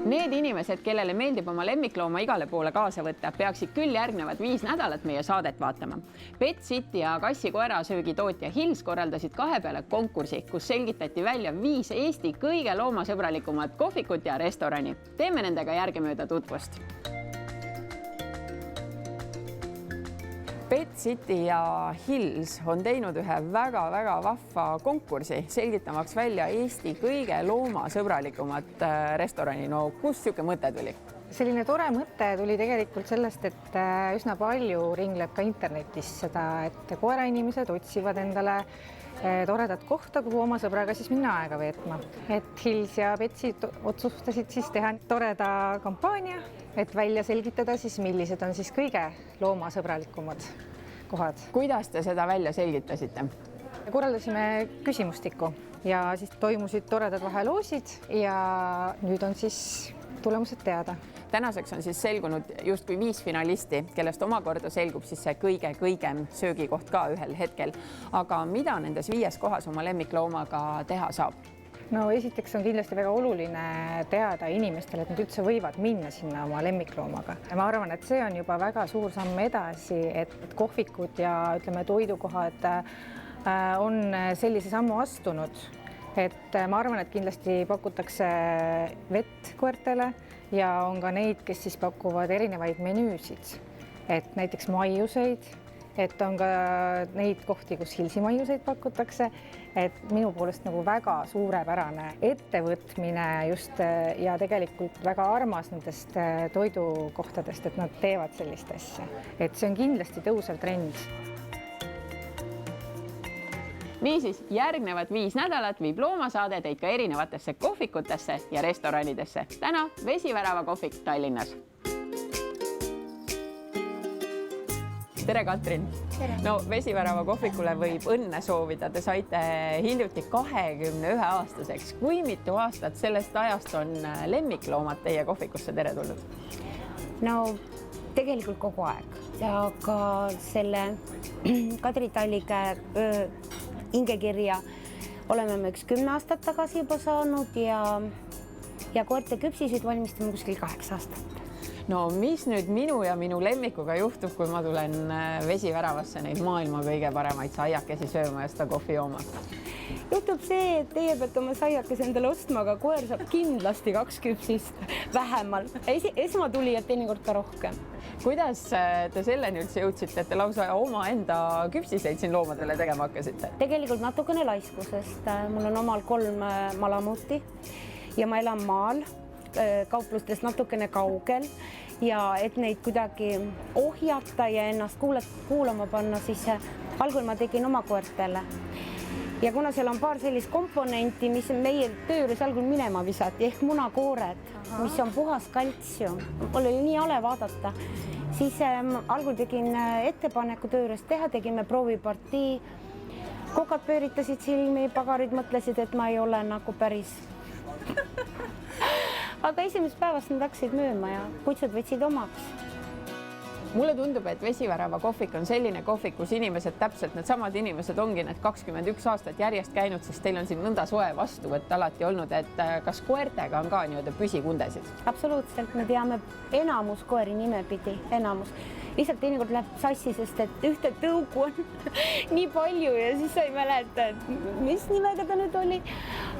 Need inimesed, kellele meeldib oma lemmiklooma igale poole kaasa võtta, peaksid küll järgnevad 5 nädalat meie saadet vaatama. Pet City ja kassi-koerasöögi tootja Hills korraldasid 2 peale konkursi, kus selgitati välja 5 Eesti kõige loomasõbralikumat kohvikut ja restorani. Teeme nendega järgemööda tutvust. Pet City ja Hills on teinud ühe väga-väga vahva konkursi, selgitamaks välja Eesti kõige loomasõbralikumat restorani. No kust siuke mõte tuli? Selline tore mõte tuli tegelikult sellest, et üsna palju ringleb ka internetis seda, et koerainimesed otsivad endale toredat kohta, kuhu oma sõbraga siis minna aega veetma. Et Hills ja Petsi otsustasid siis teha toreda kampaania, et välja selgitada siis, millised on siis kõige loomasõbralikumad kohad. Kuidas te seda välja selgitasite? Korraldasime küsimustikku ja siis toimusid toredad vaheloosid ja nüüd on siis tulemused teada. Tänaseks on siis selgunud justkui 5 finalisti, kellest omakorda selgub siis see kõigem söögikoht ka ühel hetkel. Aga mida nendes 5 kohas oma lemmikloomaga teha saab? No esiteks on kindlasti väga oluline teada inimestele, et nad üldse võivad minna sinna oma lemmikloomaga. Ja ma arvan, et see on juba väga suur samm edasi, et kohvikud ja ütleme toidukohad on sellise sammu astunud. Et ma arvan, et kindlasti pakutakse vett koertele ja on ka neid, kes siis pakuvad erinevaid menüüsid, et näiteks maiuseid, et on ka neid kohti, kus Hilsi-maiuseid pakutakse, et minu poolest nagu väga suurepärane ettevõtmine just ja tegelikult väga armas nendest toidukohtadest, et nad teevad sellist asja. Et see on kindlasti tõusev trend. Niisiis, järgnevad 5 nädalat viib loomasaade teid ka erinevatesse kohvikutesse ja restoranidesse. Täna Vesivärava kohvik Tallinnas. Tere, Katrin! Tere. No Vesivärava kohvikule võib õnne soovida. Te saite hiljuti 21-aastaseks. Kui mitu aastat sellest ajast on lemmikloomad teie kohvikusse tere tulnud? No tegelikult kogu aeg. Aga selle Kadri Tallige hingekirja oleme me üks 10 aastat tagasi juba saanud ja koerte küpsisid valmistame kuskil 8 aastat. No mis nüüd minu ja minu lemmikuga juhtub, kui ma tulen Vesiväravasse neid maailma kõige paremaid saiakesi sööma ja seda kohvi jooma? Juhtub see, et teie peate oma saiakes endale ostma, aga koer saab kindlasti 2 küpsist vähemalt. Esmatulijad teinekord ka rohkem. Kuidas te selleni üldse jõudsite, et te lausa oma enda küpsiseid siin loomadele tegema hakkasite? Tegelikult natukene laiskusest. Mul on omal 3 malamuti ja ma elan maal, kauplustest natukene kaugel ja et neid kuidagi ohjata ja ennast kuulama panna, siis algul ma tegin oma koertele. Ja kuna seal on paar sellist komponenti, mis meie töö juures algul minema visati, ehk munakoored, mis on puhas kaltsium, oli nii ale vaadata, siis algul tegin ettepaneku töö juures teha, tegime proovipartii, kokad pööritasid silmi, pagarid mõtlesid, et ma ei ole nagu päris. Aga esimesest päevast nad hakkasid mööma ja kutsud võtsid omaks. Mulle tundub, et Vesivärava kohvik on selline kohvik, kus inimesed, täpselt needsamad inimesed ongi need 21 aastat järjest käinud, sest teil on siin nõnda soe vastuvõtt alati olnud, et kas koertega on ka nii-öelda püsikundesid? Absoluutselt, me teame enamus koeri nimepidi, enamus. Lihtsalt teinekord läheb sassi, sest et ühte tõugu on nii palju ja siis sa ei mäleta, et mis nimega ta nüüd oli.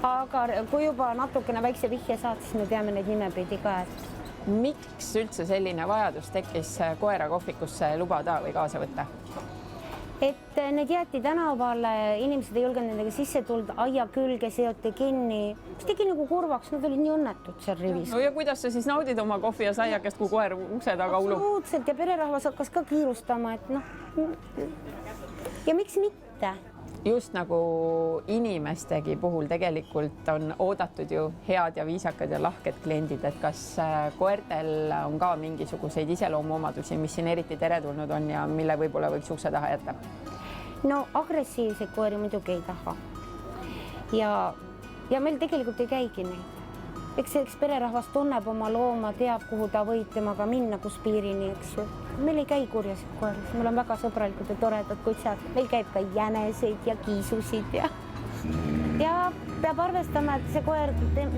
Aga kui juba natukene väikse vihje saad, siis me teame neid nimepidi ka. Miks üldse selline vajadus tekkis koera kohvikusse lubada või kaasa võtta? Et need jäeti tänavale, inimesed ei julgenud nendega sisse tulda, aia külge seoti kinni. See tegi nagu kurvaks, nad olid nii õnnetud seal rivis. No ja kuidas sa siis naudid oma kohvi ja saiakest, kui koer ukse taga ulub? Absoluutselt ja pererahvas hakkas ka kiirustama, et noh. Ja miks mitte? Just nagu inimestegi puhul tegelikult on oodatud ju head ja viisakad ja lahked kliendid, et kas koertel on ka mingisuguseid iseloomuomadusi, mis siin eriti teretulnud on ja mille võib-olla võiks ukse taha jätta? No agressiivseid koeri muidugi ei taha. Ja meil tegelikult ei käigi neid. Eks pererahvas tunneb oma looma, teab, kuhu ta võib temaga minna, kus piirini, eks ju. Meil ei käi kurjasid koerid, meil on väga sõbralikud ja toredad kutsad. Meil käib ka jäneseid ja kiisusid ja... ja peab arvestama, et see koer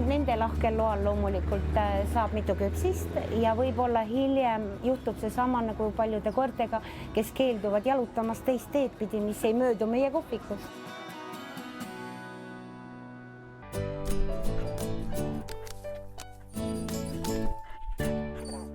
nende lahkel loal loomulikult saab mitu küpsist ja võib-olla hiljem juhtub seesama nagu paljude koertega, kes keelduvad jalutamast teist teed pidi, mis ei möödu meie kohvikust.